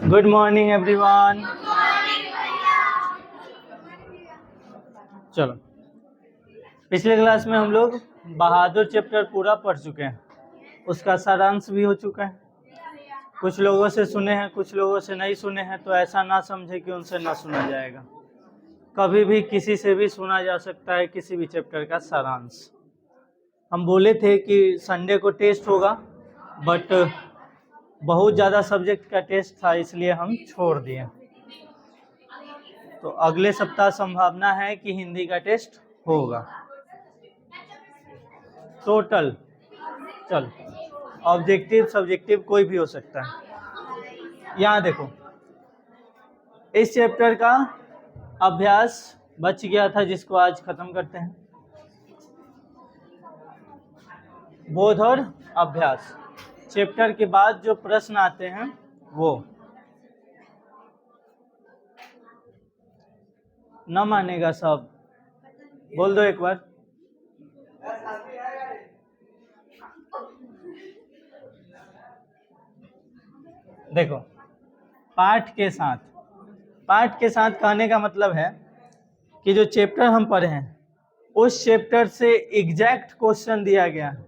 Good morning everyone. चलो, पिछले class में हम लोग बहादुर चैप्टर पूरा पढ़ चुके हैं, उसका सारांश भी हो चुका है। कुछ लोगों से सुने हैं, कुछ लोगों से नहीं सुने हैं, तो ऐसा ना समझे कि उनसे ना सुना जाएगा। कभी भी किसी से भी सुना जा सकता है किसी भी चैप्टर का सारांश। हम बोले थे कि संडे को टेस्ट होगा, बट बहुत ज़्यादा सब्जेक्ट का टेस्ट था, इसलिए हम छोड़ दिए। तो अगले सप्ताह संभावना है कि हिंदी का टेस्ट होगा टोटल। चल, ऑब्जेक्टिव सब्जेक्टिव कोई भी हो सकता है। यहाँ देखो, इस चैप्टर का अभ्यास बच गया था, जिसको आज खत्म करते हैं। बोध और अभ्यास चैप्टर के बाद जो प्रश्न आते हैं वो न मानेगा सब, बोल दो एक बार। देखो, पाठ के साथ कहने का मतलब है कि जो चैप्टर हम पढ़े हैं उस चैप्टर से एग्जैक्ट क्वेश्चन दिया गया है,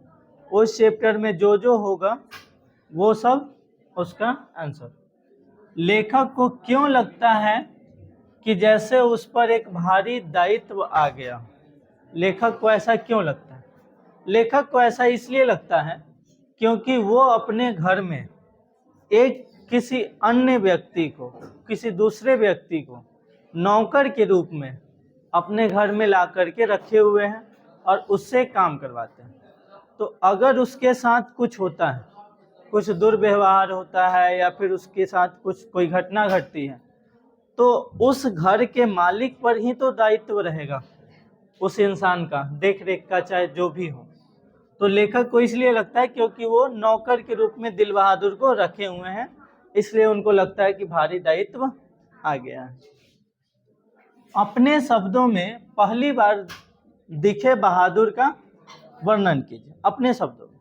उस चैप्टर में जो जो होगा वो सब उसका आंसर। लेखक को क्यों लगता है कि जैसे उस पर एक भारी दायित्व आ गया? लेखक को ऐसा क्यों लगता है? लेखक को ऐसा इसलिए लगता है क्योंकि वो अपने घर में एक किसी अन्य व्यक्ति को, किसी दूसरे व्यक्ति को नौकर के रूप में अपने घर में ला करके रखे हुए हैं और उससे काम करवाते हैं। तो अगर उसके साथ कुछ होता है, कुछ दुर्व्यवहार होता है या फिर उसके साथ कोई घटना घटती है, तो उस घर के मालिक पर ही तो दायित्व रहेगा उस इंसान का, देख रेख का, चाहे जो भी हो। तो लेखक को इसलिए लगता है क्योंकि वो नौकर के रूप में दिल बहादुर को रखे हुए हैं, इसलिए उनको लगता है कि भारी दायित्व आ गया है। अपने शब्दों में पहली बार दिखे बहादुर का वर्णन कीजिए, अपने शब्दों में।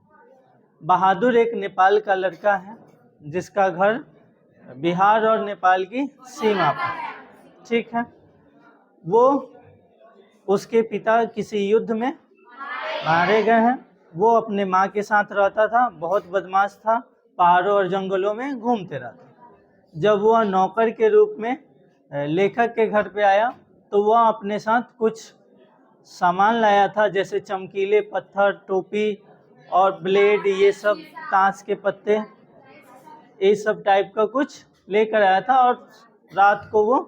बहादुर एक नेपाल का लड़का है जिसका घर बिहार और नेपाल की सीमा पर, ठीक है। वो, उसके पिता किसी युद्ध में मारे गए हैं। वो अपने माँ के साथ रहता था, बहुत बदमाश था, पहाड़ों और जंगलों में घूमते रहता। जब वह नौकर के रूप में लेखक के घर पे आया तो वह अपने साथ कुछ सामान लाया था, जैसे चमकीले पत्थर, टोपी और ब्लेड, ये सब, ताश के पत्ते, ये सब टाइप का कुछ लेकर आया था और रात को वो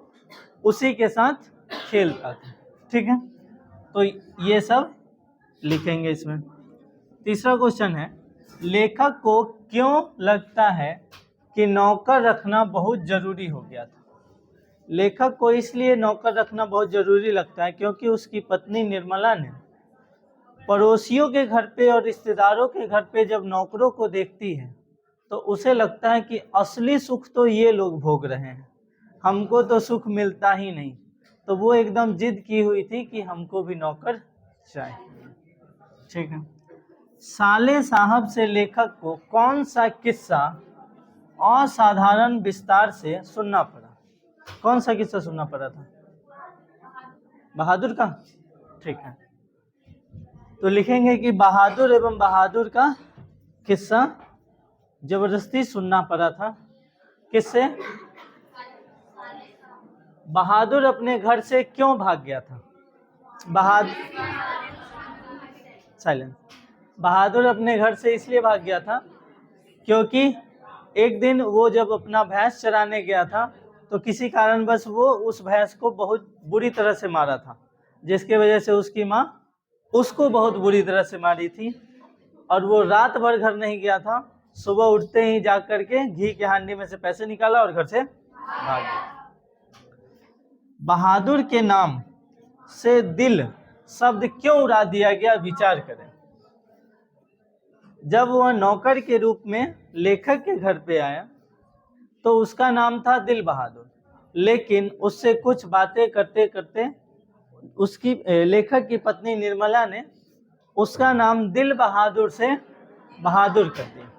उसी के साथ खेलता था, ठीक है। तो ये सब लिखेंगे इसमें। तीसरा क्वेश्चन है, लेखक को क्यों लगता है कि नौकर रखना बहुत जरूरी हो गया था? लेखक को इसलिए नौकर रखना बहुत जरूरी लगता है क्योंकि उसकी पत्नी निर्मला ने पड़ोसियों के घर पे और रिश्तेदारों के घर पे जब नौकरों को देखती है तो उसे लगता है कि असली सुख तो ये लोग भोग रहे हैं, हमको तो सुख मिलता ही नहीं। तो वो एकदम जिद की हुई थी कि हमको भी नौकर चाहिए, ठीक है। साले साहब से लेखक को कौन सा किस्सा असाधारण विस्तार से सुनना पड़ा? कौन सा किस्सा सुनना पड़ा था? बहादुर का, ठीक है। तो लिखेंगे कि बहादुर एवं बहादुर का किस्सा जबरदस्ती सुनना पड़ा था। किससे? बहादुर अपने घर से क्यों भाग गया था? बहादुर अपने घर से इसलिए भाग गया था क्योंकि एक दिन वो जब अपना भैंस चराने गया था तो किसी कारणवश वो उस भैंस को बहुत बुरी तरह से मारा था, जिसके वजह से उसकी माँ उसको बहुत बुरी तरह से मारी थी और वो रात भर घर नहीं गया था। सुबह उठते ही जा करके घी के हांडी में से पैसे निकाला और घर से भाग गया। बहादुर के नाम से दिल शब्द क्यों उड़ा दिया गया, विचार करें। जब वह नौकर के रूप में लेखक के घर पे आया तो उसका नाम था दिल बहादुर, लेकिन उससे कुछ बातें करते करते उसकी लेखक की पत्नी निर्मला ने उसका नाम दिल बहादुर से बहादुर कर दिया।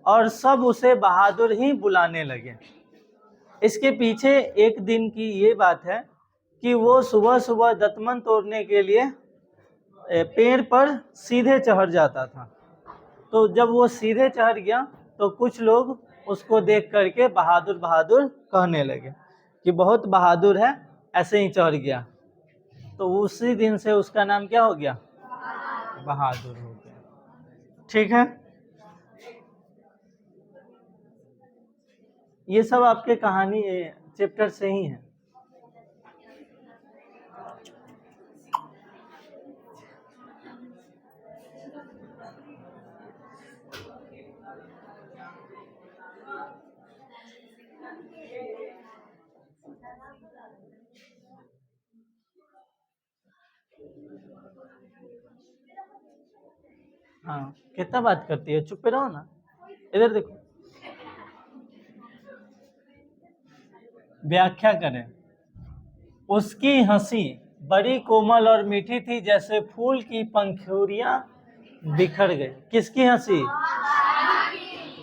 और सब उसे बहादुर ही बुलाने लगे। इसके पीछे एक दिन की ये बात है कि वो सुबह सुबह दतमन तोड़ने के लिए पेड़ पर सीधे चढ़ जाता था। तो जब वो सीधे चढ़ गया तो कुछ लोग उसको देख करके बहादुर बहादुर कहने लगे कि बहुत बहादुर है, ऐसे ही चढ़ गया। तो उसी दिन से उसका नाम क्या हो गया? बहादुर हो गया। ठीक है, ये सब आपके कहानी चैप्टर से ही है। हाँ, कितना बात करती है, चुप रहो ना। इधर देखो, व्याख्या करें। उसकी हंसी बड़ी कोमल और मीठी थी, जैसे फूल की पंखुड़ियां बिखर गई। किसकी हंसी?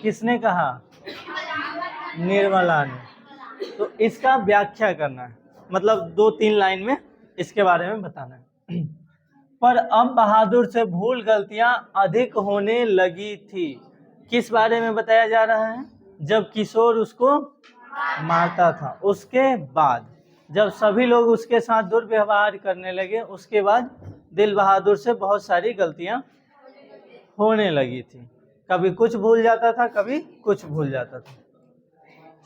किसने कहा? निर्मला ने। तो इसका व्याख्या करना है, मतलब 2-3 लाइन में इसके बारे में बताना है। पर अब बहादुर से भूल गलतियां अधिक होने लगी थी। किस बारे में बताया जा रहा है? जब किशोर उसको मारता था, उसके बाद जब सभी लोग उसके साथ दुर्व्यवहार करने लगे, उसके बाद दिल बहादुर से बहुत सारी गलतियां होने लगी थी। कभी कुछ भूल जाता था, कभी कुछ भूल जाता था।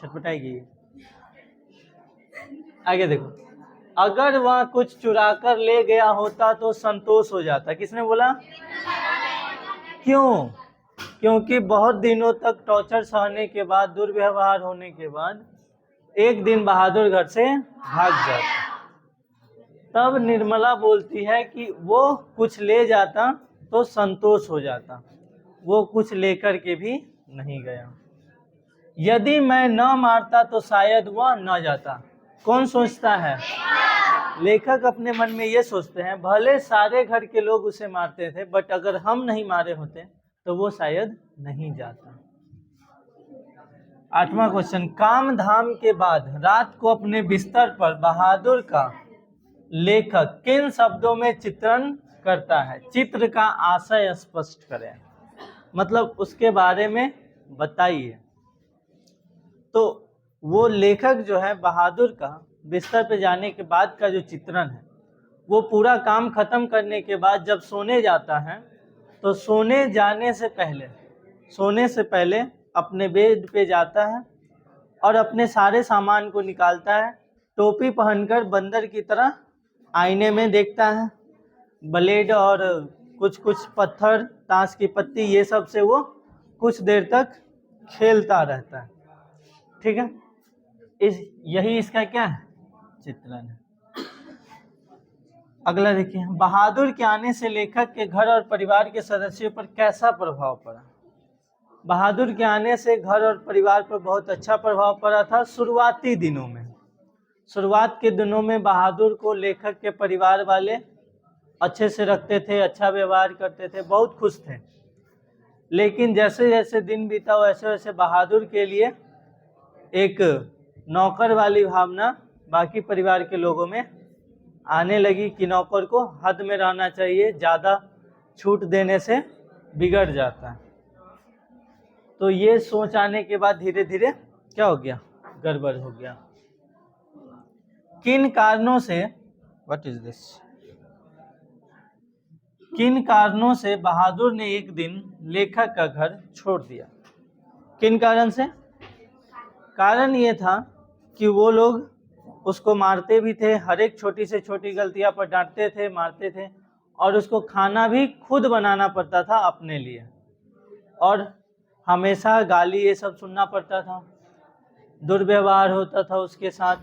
छटपटाएगी। आगे देखो, अगर वह कुछ चुरा कर ले गया होता तो संतोष हो जाता। किसने बोला? क्यों? क्योंकि बहुत दिनों तक टॉर्चर सहने के बाद, दुर्व्यवहार होने के बाद एक दिन बहादुर घर से भाग जाता। तब निर्मला बोलती है कि वो कुछ ले जाता तो संतोष हो जाता, वो कुछ लेकर के भी नहीं गया। यदि मैं न मारता तो शायद वह न जाता। कौन सोचता है? लेखक अपने मन में ये सोचते हैं, भले सारे घर के लोग उसे मारते थे, बट अगर हम नहीं मारे होते तो वो शायद नहीं जाता। 8वां क्वेश्चन, काम धाम के बाद रात को अपने बिस्तर पर बहादुर का लेखक किन शब्दों में चित्रण करता है? चित्र का आशय स्पष्ट करें, मतलब उसके बारे में बताइए। तो वो लेखक जो है बहादुर का बिस्तर पे जाने के बाद का जो चित्रण है, वो पूरा काम खत्म करने के बाद जब सोने जाता है, तो सोने से पहले अपने बेड पे जाता है और अपने सारे सामान को निकालता है। टोपी पहनकर बंदर की तरह आईने में देखता है। ब्लेड और कुछ पत्थर, ताश की पत्ती, ये सब से वो कुछ देर तक खेलता रहता है। ठीक है, यही इसका क्या है? चित्रण है। अगला देखिए, बहादुर के आने से लेखक के घर और परिवार के सदस्यों पर कैसा प्रभाव पड़ा? बहादुर के आने से घर और परिवार पर बहुत अच्छा प्रभाव पड़ा था। शुरुआती दिनों में, शुरुआत के दिनों में बहादुर को लेखक के परिवार वाले अच्छे से रखते थे, अच्छा व्यवहार करते थे, बहुत खुश थे। लेकिन जैसे जैसे दिन बीता वैसे वैसे बहादुर के लिए एक नौकर वाली भावना बाकी परिवार के लोगों में आने लगी कि नौकर को हद में रहना चाहिए, ज़्यादा छूट देने से बिगड़ जाता है। तो ये सोच आने के बाद धीरे धीरे क्या हो गया? गड़बड़ हो गया। किन कारणों से, व्हाट इज दिस, किन कारणों से बहादुर ने एक दिन लेखक का घर छोड़ दिया? किन कारण से? कारण ये था कि वो लोग उसको मारते भी थे, हर एक छोटी से छोटी गलतियां पर डांटते थे, मारते थे, और उसको खाना भी खुद बनाना पड़ता था अपने लिए, और हमेशा गाली ये सब सुनना पड़ता था, दुर्व्यवहार होता था उसके साथ।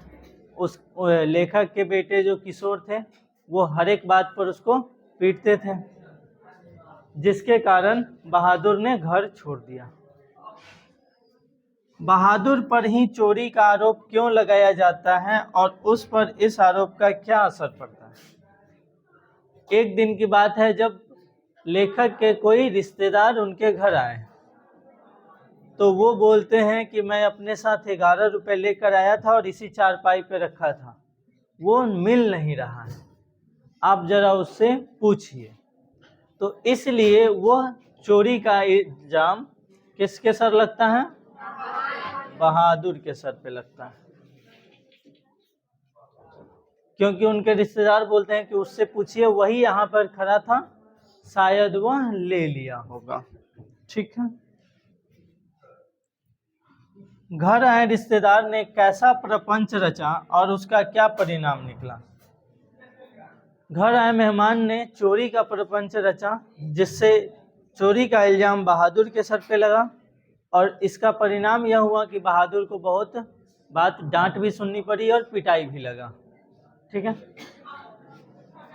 उस लेखक के बेटे जो किशोर थे, वो हर एक बात पर उसको पीटते थे, जिसके कारण बहादुर ने घर छोड़ दिया। बहादुर पर ही चोरी का आरोप क्यों लगाया जाता है और उस पर इस आरोप का क्या असर पड़ता है? एक दिन की बात है जब लेखक के कोई रिश्तेदार उनके घर आए, तो वो बोलते हैं कि मैं अपने साथ 11 रुपये लेकर आया था और इसी चारपाई पे रखा था, वो मिल नहीं रहा है, आप जरा उससे पूछिए। तो इसलिए वह चोरी का इल्जाम किसके सर लगता है? बहादुर के सर पे लगता है, क्योंकि उनके रिश्तेदार बोलते हैं कि उससे पूछिए, वही यहाँ पर खड़ा था, शायद वह ले लिया होगा। ठीक है। घर आए रिश्तेदार ने कैसा प्रपंच रचा और उसका क्या परिणाम निकला? घर आए मेहमान ने चोरी का प्रपंच रचा, जिससे चोरी का इल्जाम बहादुर के सर पे लगा, और इसका परिणाम यह हुआ कि बहादुर को बहुत बात डांट भी सुननी पड़ी और पिटाई भी लगा। ठीक है।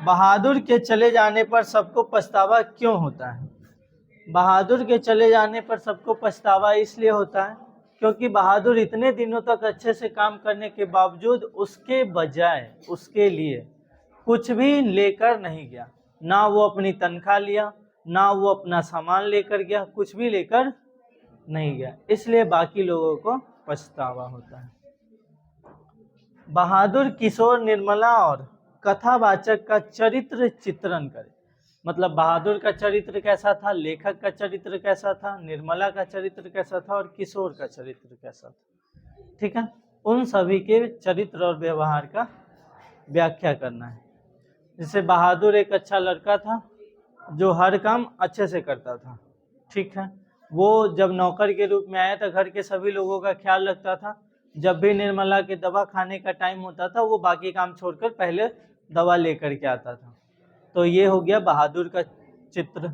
बहादुर के चले जाने पर सबको पछतावा क्यों होता है? बहादुर के चले जाने पर सबको पछतावा इसलिए होता है क्योंकि बहादुर इतने दिनों तक अच्छे से काम करने के बावजूद उसके बजाय उसके लिए कुछ भी लेकर नहीं गया। ना वो अपनी तनख्वाह लिया, ना वो अपना सामान लेकर गया, कुछ भी लेकर नहीं गया, इसलिए बाकी लोगों को पछतावा होता है। बहादुर किशोर निर्मला और कथावाचक का चरित्र चित्रण करें। मतलब बहादुर का चरित्र कैसा था, लेखक का चरित्र कैसा था, निर्मला का चरित्र कैसा था और किशोर का चरित्र कैसा था। ठीक है। उन सभी के चरित्र और व्यवहार का व्याख्या करना है। जैसे बहादुर एक अच्छा लड़का था जो हर काम अच्छे से करता था। ठीक है। वो जब नौकर के रूप में आया था घर के सभी लोगों का ख्याल रखता था। जब भी निर्मला के दवा खाने का टाइम होता था वो बाकी काम छोड़कर पहले दवा लेकर के आता था। तो ये हो गया बहादुर का चरित्र।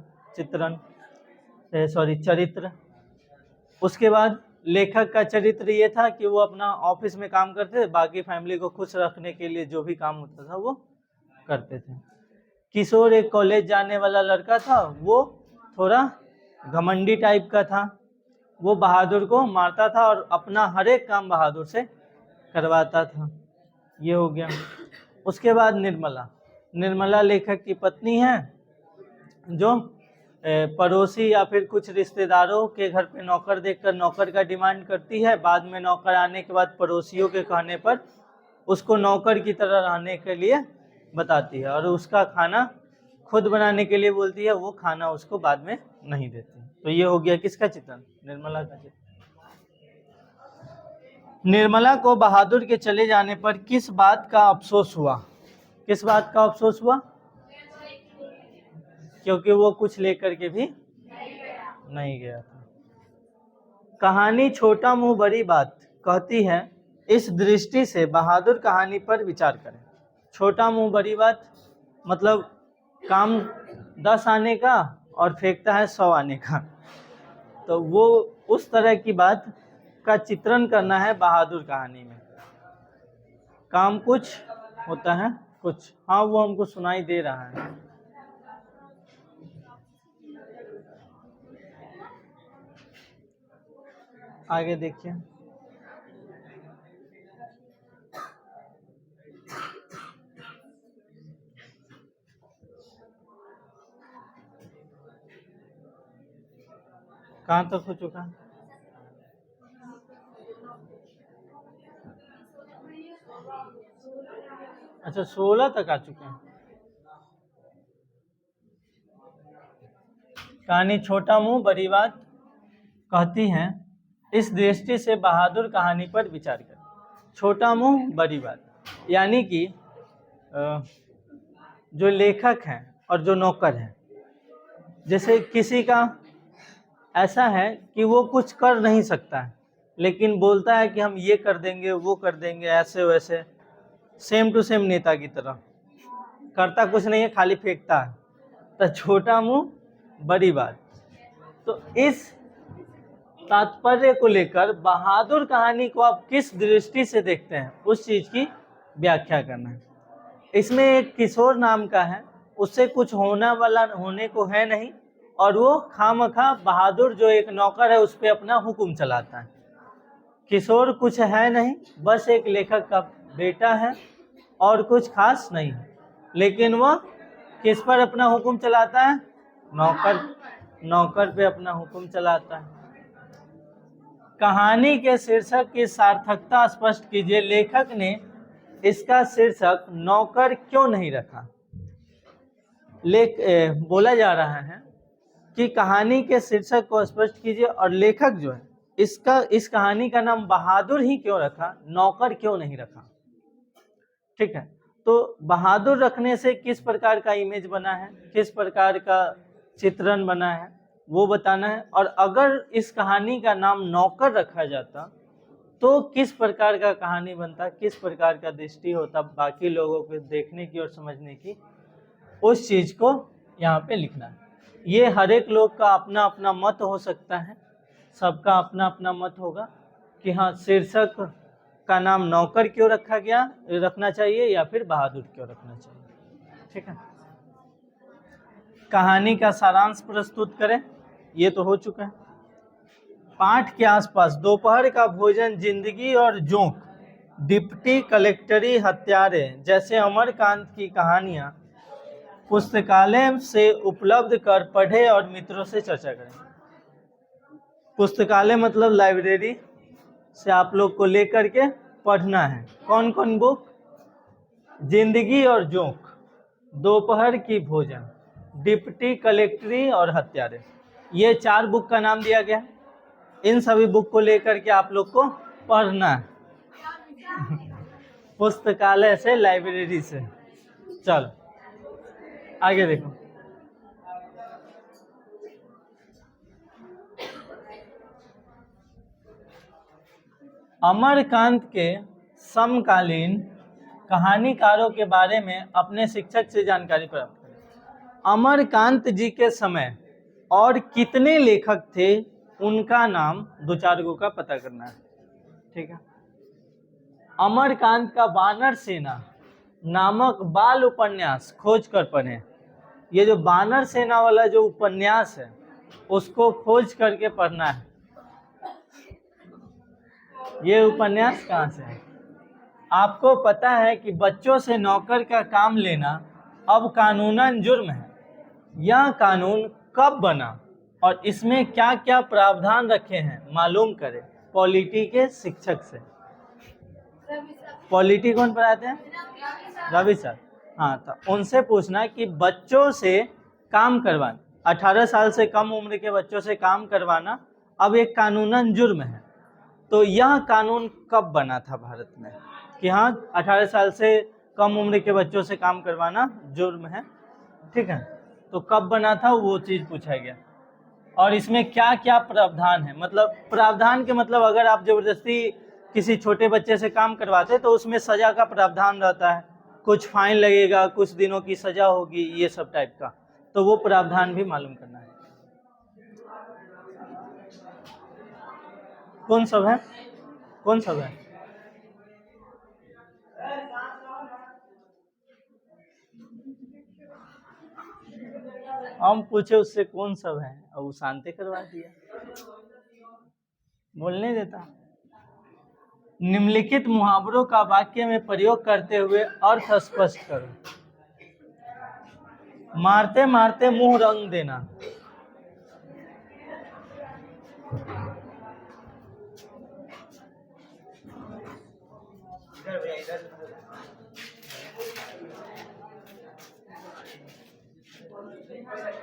उसके बाद लेखक का चरित्र ये था कि वो अपना ऑफिस में काम करते थे, बाकी फैमिली को खुश रखने के लिए जो भी काम होता था वो करते थे। किशोर एक कॉलेज जाने वाला लड़का था, वो थोड़ा घमंडी टाइप का था। वो बहादुर को मारता था और अपना हर एक काम बहादुर से करवाता था। ये हो गया। उसके बाद निर्मला लेखक की पत्नी है जो पड़ोसी या फिर कुछ रिश्तेदारों के घर पे नौकर देखकर नौकर का डिमांड करती है। बाद में नौकर आने के बाद पड़ोसियों के कहने पर उसको नौकर की तरह रहने के लिए बताती है और उसका खाना खुद बनाने के लिए बोलती है। वो खाना उसको बाद में नहीं देती। तो ये हो गया किसका चित्रण? निर्मला का चित्रण। निर्मला को बहादुर के चले जाने पर किस बात का अफसोस हुआ? किस बात का अफसोस हुआ? क्योंकि वो कुछ लेकर के भी नहीं गया था। कहानी छोटा मुंह बड़ी बात कहती है, इस दृष्टि से बहादुर कहानी पर विचार करें। छोटा मुंह बड़ी बात मतलब काम 10 आने का और फेंकता है 100 आने का। तो वो उस तरह की बात का चित्रण करना है बहादुर कहानी में। काम कुछ होता है कुछ। हाँ, वो हमको सुनाई दे रहा है। आगे देखिए। कहाँ तक हो चुका है? अच्छा, 16 तक आ चुके हैं। कहानी छोटा मुंह बड़ी बात कहती है, इस दृष्टि से बहादुर कहानी पर विचार करें। छोटा मुंह बड़ी बात यानी कि जो लेखक हैं और जो नौकर हैं, जैसे किसी का ऐसा है कि वो कुछ कर नहीं सकता है लेकिन बोलता है कि हम ये कर देंगे वो कर देंगे ऐसे वैसे, सेम टू सेम नेता की तरह। करता कुछ नहीं है, खाली फेंकता है। तो छोटा मुंह बड़ी बात। तो इस तात्पर्य को लेकर बहादुर कहानी को आप किस दृष्टि से देखते हैं उस चीज की व्याख्या करना है। इसमें एक किशोर नाम का है, उससे कुछ होने वाला होने को है नहीं और वो खामखा बहादुर जो एक नौकर है उस पर अपना हुक्म चलाता है। किशोर कुछ है नहीं, बस एक लेखक का बेटा है और कुछ खास नहीं है, लेकिन वह किस पर अपना हुक्म चलाता है? नौकर पे अपना हुक्म चलाता है। कहानी के शीर्षक की सार्थकता स्पष्ट कीजिए। लेखक ने इसका शीर्षक नौकर क्यों नहीं रखा? बोला जा रहा है कि कहानी के शीर्षक को स्पष्ट कीजिए, और लेखक जो है इस कहानी का नाम बहादुर ही क्यों रखा, नौकर क्यों नहीं रखा? ठीक है, तो बहादुर रखने से किस प्रकार का इमेज बना है, किस प्रकार का चित्रण बना है, वो बताना है। और अगर इस कहानी का नाम नौकर रखा जाता तो किस प्रकार का कहानी बनता, किस प्रकार का दृष्टि होता बाकी लोगों को देखने की और समझने की, उस चीज को यहाँ पे लिखना है। ये हर एक लोग का अपना अपना मत हो सकता है, सबका अपना अपना मत होगा कि हाँ शीर्षक का नाम नौकर क्यों रखना चाहिए या फिर बहादुर क्यों रखना चाहिए। ठीक है, कहानी का सारांश प्रस्तुत करें, ये तो हो चुका है। पाठ के आसपास दोपहर का भोजन, जिंदगी और जोंक, डिप्टी कलेक्टरी हत्यारे जैसे अमरकांत की कहानियां पुस्तकालय से उपलब्ध कर पढ़े और मित्रों से चर्चा करें। पुस्तकालय मतलब लाइब्रेरी से आप लोग को लेकर के पढ़ना है। कौन कौन बुक? जिंदगी और जोंक, दोपहर की भोजन, डिप्टी कलेक्टरी और हत्यारे, ये 4 बुक का नाम दिया गया। इन सभी बुक को लेकर के आप लोग को पढ़ना है पुस्तकालय से, लाइब्रेरी से। चलो आगे देखो। अमरकांत के समकालीन कहानीकारों के बारे में अपने शिक्षक से जानकारी प्राप्त करें। अमरकांत जी के समय और कितने लेखक थे, उनका नाम 2-4 गो का पता करना है। ठीक है, अमरकांत का वानर सेना नामक बाल उपन्यास खोज कर पढ़ें। ये जो वानर सेना वाला जो उपन्यास है उसको खोज करके पढ़ना है। ये उपन्यास कहाँ से है? आपको पता है कि बच्चों से नौकर का काम लेना अब कानूनन जुर्म है। यह कानून कब बना और इसमें क्या क्या प्रावधान रखे हैं, मालूम करें पॉलिटी के शिक्षक से। पॉलिटी कौन पढ़ाते हैं? रवि सर। हाँ, तो उनसे पूछना कि बच्चों से काम करवाना, 18 साल से कम उम्र के बच्चों से काम करवाना अब एक कानूनन जुर्म है। तो यह कानून कब बना था भारत में कि हाँ 18 साल से कम उम्र के बच्चों से काम करवाना जुर्म है? ठीक है, तो कब बना था वो चीज़ पूछा गया। और इसमें क्या क्या प्रावधान है, मतलब प्रावधान के मतलब अगर आप जबरदस्ती किसी छोटे बच्चे से काम करवाते तो उसमें सजा का प्रावधान रहता है, कुछ फाइन लगेगा, कुछ दिनों की सजा होगी, ये सब टाइप का। तो वो प्रावधान भी मालूम करना है। कौन सब है, कौन सब है? हम पूछे उससे कौन सब है और वो शांति करवा दिया, बोलने देता। निम्नलिखित मुहावरों का वाक्य में प्रयोग करते हुए अर्थ स्पष्ट करो। मारते मारते मुंह रंग देना,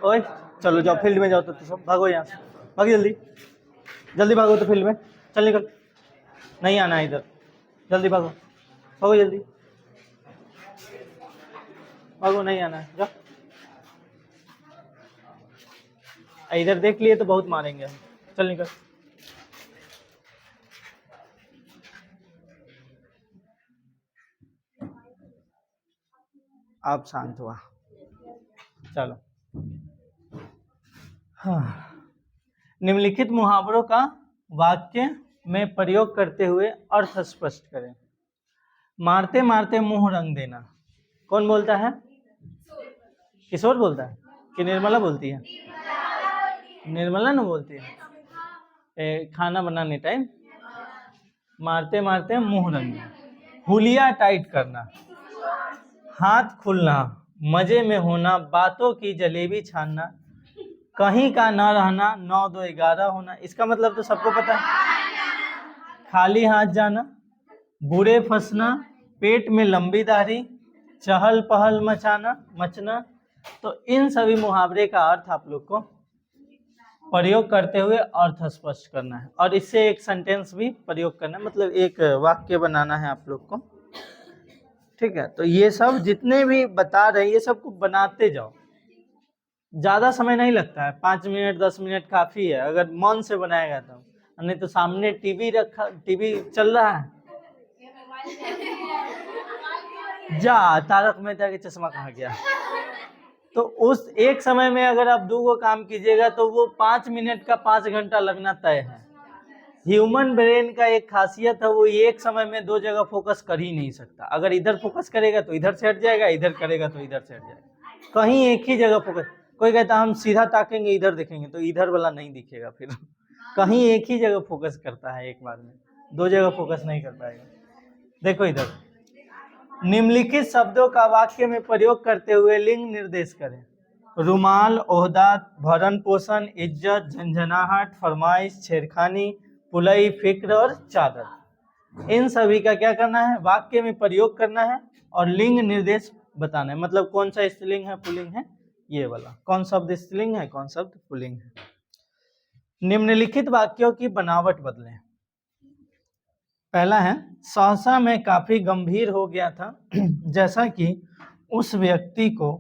ओए चलो जाओ फील्ड में जाओ, तो सब भागो यहाँ से, भागो जल्दी जल्दी भागो, तो फील्ड में चल निकल, नहीं आना है इधर, जल्दी भागो भागो जल्दी भागो, नहीं आना है, जाओ। इधर देख लिए तो बहुत मारेंगे हम, चल निकल। आप शांत हुआ, चलो। हाँ, निम्नलिखित मुहावरों का वाक्य में प्रयोग करते हुए अर्थ स्पष्ट करें। मारते मारते मुंह रंग देना, कौन बोलता है? किशोर बोलता है कि निर्मला बोलती है? निर्मला ना बोलती है खाना बनाने टाइम। मारते मारते मुंह रंग देना, हुलिया टाइट करना, हाथ खुलना, मजे में होना, बातों की जलेबी छानना, कहीं का न रहना, 9 2 11 होना। इसका मतलब तो सबको पता है, खाली हाथ जाना, बुरे फंसना, पेट में लंबी दाढ़ी, चहल पहल मचना। तो इन सभी मुहावरे का अर्थ आप लोग को प्रयोग करते हुए अर्थ स्पष्ट करना है और इससे एक सेंटेंस भी प्रयोग करना है, मतलब एक वाक्य बनाना है आप लोग को। ठीक है, तो ये सब जितने भी बता रहे हैं ये सब को बनाते जाओ, ज्यादा समय नहीं लगता है, 5 मिनट 10 मिनट काफी है अगर मन से बनाएगा तो। नहीं तो सामने टीवी चल रहा है, जा तारक मेहता के चश्मा कहाँ गया। तो उस एक समय में अगर आप 2 काम कीजिएगा तो वो 5 मिनट का 5 घंटा लगना तय है। ह्यूमन ब्रेन का एक खासियत है, वो एक समय में 2 जगह फोकस कर ही नहीं सकता। अगर इधर फोकस करेगा तो इधर से हट जाएगा, इधर करेगा तो इधर से हट जाएगा, कहीं एक ही जगह फोकस। कोई कहता हम सीधा ताकेंगे इधर देखेंगे तो इधर वाला नहीं दिखेगा, फिर कहीं एक ही जगह फोकस करता है, एक बार में 2 जगह फोकस नहीं कर पाएगा। देखो इधर, निम्नलिखित शब्दों का वाक्य में प्रयोग करते हुए लिंग निर्देश करें। रुमाल, ओहदा, भरण पोषण, इज्जत, झंझनाहट, फरमाइश, छेड़खानी, पुलई, फिक्र और चादर। इन सभी का क्या करना है, वाक्य में प्रयोग करना है और लिंग निर्देश बताना है। मतलब कौन सा स्त्रीलिंग है पुल्लिंग है, ये वाला कौन शब्द स्त्रीलिंग है कौन शब्द पुल्लिंग है। निम्नलिखित वाक्यों की बनावट बदलें। पहला है, सहसा मैं काफी गंभीर हो गया था जैसा कि उस व्यक्ति को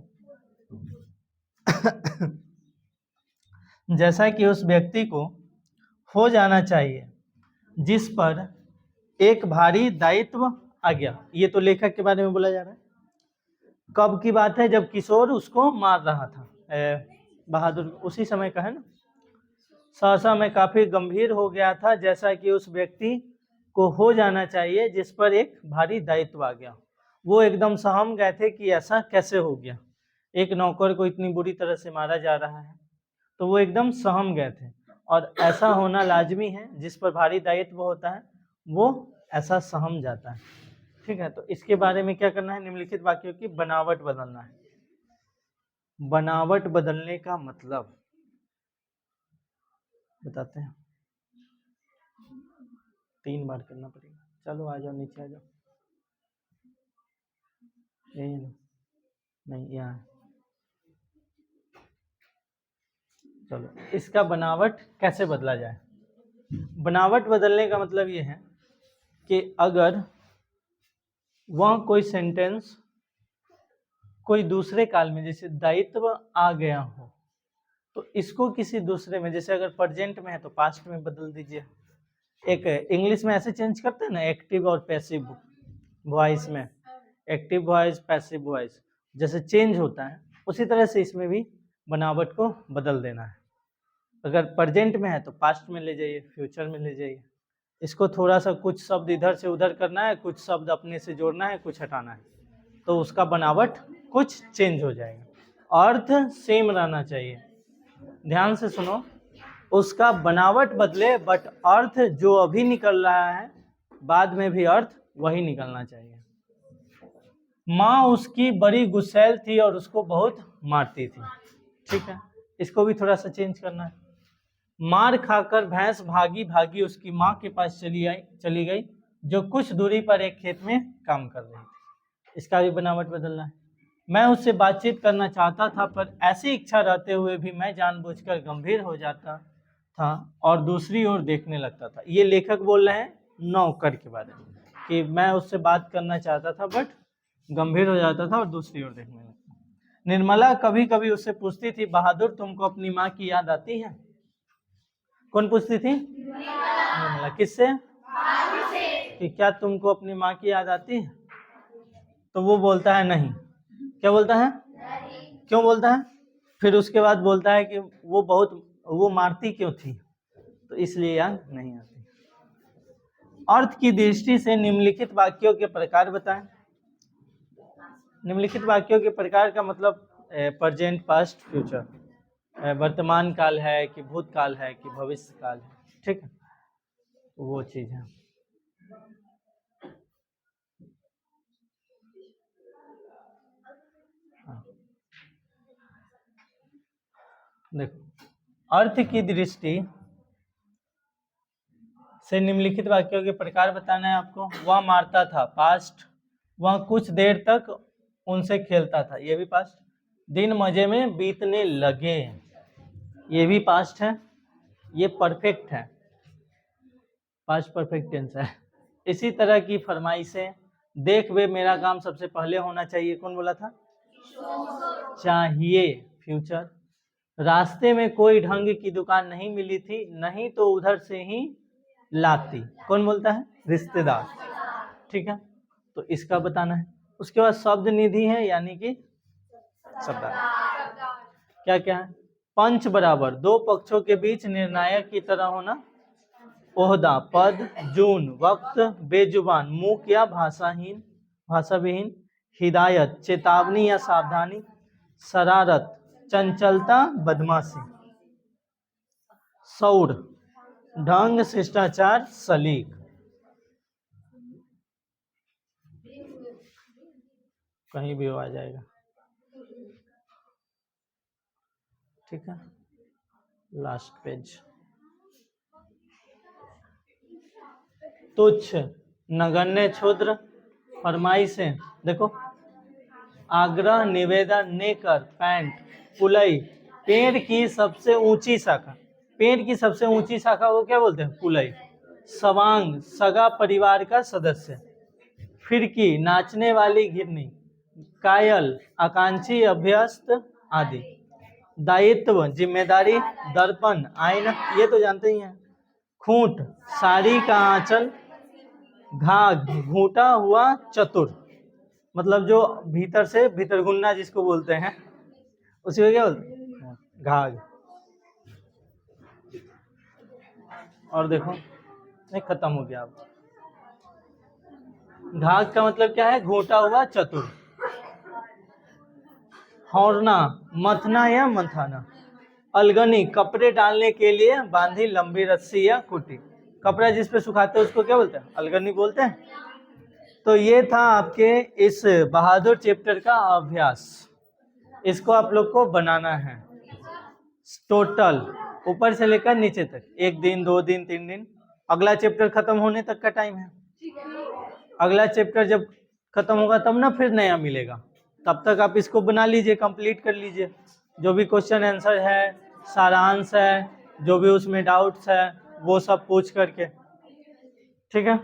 हो जाना चाहिए जिस पर एक भारी दायित्व आ गया। ये तो लेखक के बारे में बोला जा रहा है। कब की बात है, जब किशोर उसको मार रहा था, बहादुर, उसी समय का है ना। सहसा मैं काफी गंभीर हो गया था जैसा कि उस व्यक्ति को हो जाना चाहिए जिस पर एक भारी दायित्व आ गया। वो एकदम सहम गए थे कि ऐसा कैसे हो गया, एक नौकर को इतनी बुरी तरह से मारा जा रहा है, तो वो एकदम सहम गए थे। और ऐसा होना लाजमी है, जिस पर भारी दायित्व होता है वो ऐसा सहम जाता है। ठीक है, तो इसके बारे में क्या करना है, निम्नलिखित वाक्यों की बनावट बदलना है। बनावट बदलने का मतलब बताते हैं, 3 बार करना पड़ेगा। चलो आ जाओ, नीचे आ जाओ, यही नहीं यहाँ। चलो, इसका बनावट कैसे बदला जाए। बनावट बदलने का मतलब ये है कि अगर वह कोई सेंटेंस कोई दूसरे काल में, जैसे दायित्व आ गया हो, तो इसको किसी दूसरे में, जैसे अगर प्रेजेंट में है तो पास्ट में बदल दीजिए। एक इंग्लिश में ऐसे चेंज करते हैं ना, एक्टिव और पैसिव वॉइस में, एक्टिव वॉइस पैसिव वॉइस जैसे चेंज होता है, उसी तरह से इसमें भी बनावट को बदल देना है। अगर प्रेजेंट में है तो पास्ट में ले जाइए, फ्यूचर में ले जाइए। इसको थोड़ा सा कुछ शब्द इधर से उधर करना है, कुछ शब्द अपने से जोड़ना है, कुछ हटाना है, तो उसका बनावट कुछ चेंज हो जाएगा। अर्थ सेम रहना चाहिए, ध्यान से सुनो, उसका बनावट बदले बट अर्थ जो अभी निकल रहा है बाद में भी अर्थ वही निकलना चाहिए। माँ उसकी बड़ी गुस्सैल थी और उसको बहुत मारती थी। ठीक है, इसको भी थोड़ा सा चेंज करना है। मार खाकर भैंस भागी भागी उसकी माँ के पास चली गई जो कुछ दूरी पर एक खेत में काम कर रही थी। इसका भी बनावट बदलना है। मैं उससे बातचीत करना चाहता था पर ऐसी इच्छा रहते हुए भी मैं जानबूझकर गंभीर हो जाता था और दूसरी ओर देखने लगता था। ये लेखक बोल रहे हैं नौकर के बारे में कि मैं उससे बात करना चाहता था बट गंभीर हो जाता था और दूसरी ओर देखने लगता। निर्मला कभी कभी उससे पूछती थी, बहादुर तुमको अपनी माँ की याद आती है? कौन पूछती थी? निर्मला। किससे? कि क्या तुमको अपनी माँ की याद आती है? तो वो बोलता है नहीं। क्या बोलता है? क्यों बोलता है? फिर उसके बाद बोलता है कि वो मारती क्यों थी, तो इसलिए याद नहीं आती। अर्थ की दृष्टि से निम्नलिखित वाक्यों के प्रकार बताएं। निम्नलिखित वाक्यों के प्रकार का मतलब प्रेजेंट, पास्ट, फ्यूचर, वर्तमान काल है कि भूतकाल है कि भविष्य काल है। ठीक है, वो चीज है। देखो, अर्थ की दृष्टि से निम्नलिखित वाक्यों के प्रकार बताना है आपको। वह मारता था, पास्ट। वह कुछ देर तक उनसे खेलता था, ये भी पास्ट। दिन मजे में बीतने लगे, ये भी पास्ट है। ये परफेक्ट है, पास्ट परफेक्ट टेंस है। इसी तरह की फरमाइशें। देख वे मेरा काम सबसे पहले होना चाहिए, कौन बोला था? चाहिए, फ्यूचर। रास्ते में कोई ढंग की दुकान नहीं मिली थी, नहीं तो उधर से ही लाती, कौन बोलता है? रिश्तेदार। ठीक है, तो इसका बताना है। उसके बाद शब्द निधि है, यानी कि शब्दार्थ। क्या क्या है? पंच बराबर, दो पक्षों के बीच निर्णायक की तरह होना। ओहदा, पद। जून, वक्त। बेजुबान, मूक या भाषाहीन, भाषा विहीन। हिदायत, चेतावनी या सावधानी। शरारत, चंचलता, बदमाशी। सौर, ढंग, शिष्टाचार, सलीक। कहीं भी आ जाएगा, ठीक है। Last page. तुच्छ, नगण्य, क्षुद्र। फरमाइशें देखो, आग्रह, निवेदन, नेकर, पैंट, पुलई। पेड़ की सबसे ऊंची शाखा, पेड़ की सबसे ऊंची शाखा को क्या बोलते हैं? पुलई। सवांग, सगा परिवार का सदस्य। फिरकी, नाचने वाली घिरनी। कायल, आकांक्षी, अभ्यस्त आदि। दायित्व, जिम्मेदारी। दर्पण, आईना, ये तो जानते ही हैं। खूंट, साड़ी का आंचल। घाघ, घूटा हुआ चतुर, मतलब जो भीतर से भीतरगुन्ना जिसको बोलते हैं, उसी को क्या बोलते हैं? घाघ। और देखो, नहीं खत्म हो गया। अब घाघ का मतलब क्या है? घूटा हुआ चतुर। हौरना, मथना या मंथाना। अलगनी, कपड़े डालने के लिए बांधी लंबी रस्सी या खूंटी। कपड़ा जिस पे सुखाते हैं उसको क्या बोलते हैं? अलगनी बोलते हैं। तो ये था आपके इस बहादुर चैप्टर का अभ्यास। इसको आप लोग को बनाना है टोटल, ऊपर से लेकर नीचे तक। 1 दिन, 2 दिन, 3 दिन। अगला चैप्टर खत्म होने तक का टाइम है। अगला चैप्टर जब खत्म होगा तब ना फिर नया मिलेगा। तब तक आप इसको बना लीजिए, कंप्लीट कर लीजिए। जो भी क्वेश्चन आंसर है, सारांश है, जो भी उसमें डाउट्स है, वो सब पूछ करके। ठीक है,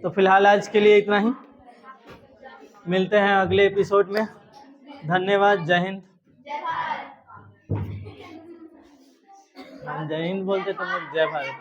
तो फिलहाल आज के लिए इतना ही। मिलते हैं अगले एपिसोड में। धन्यवाद। जय हिंद। हम जय हिंद बोलते, तुम लोग जय भारत।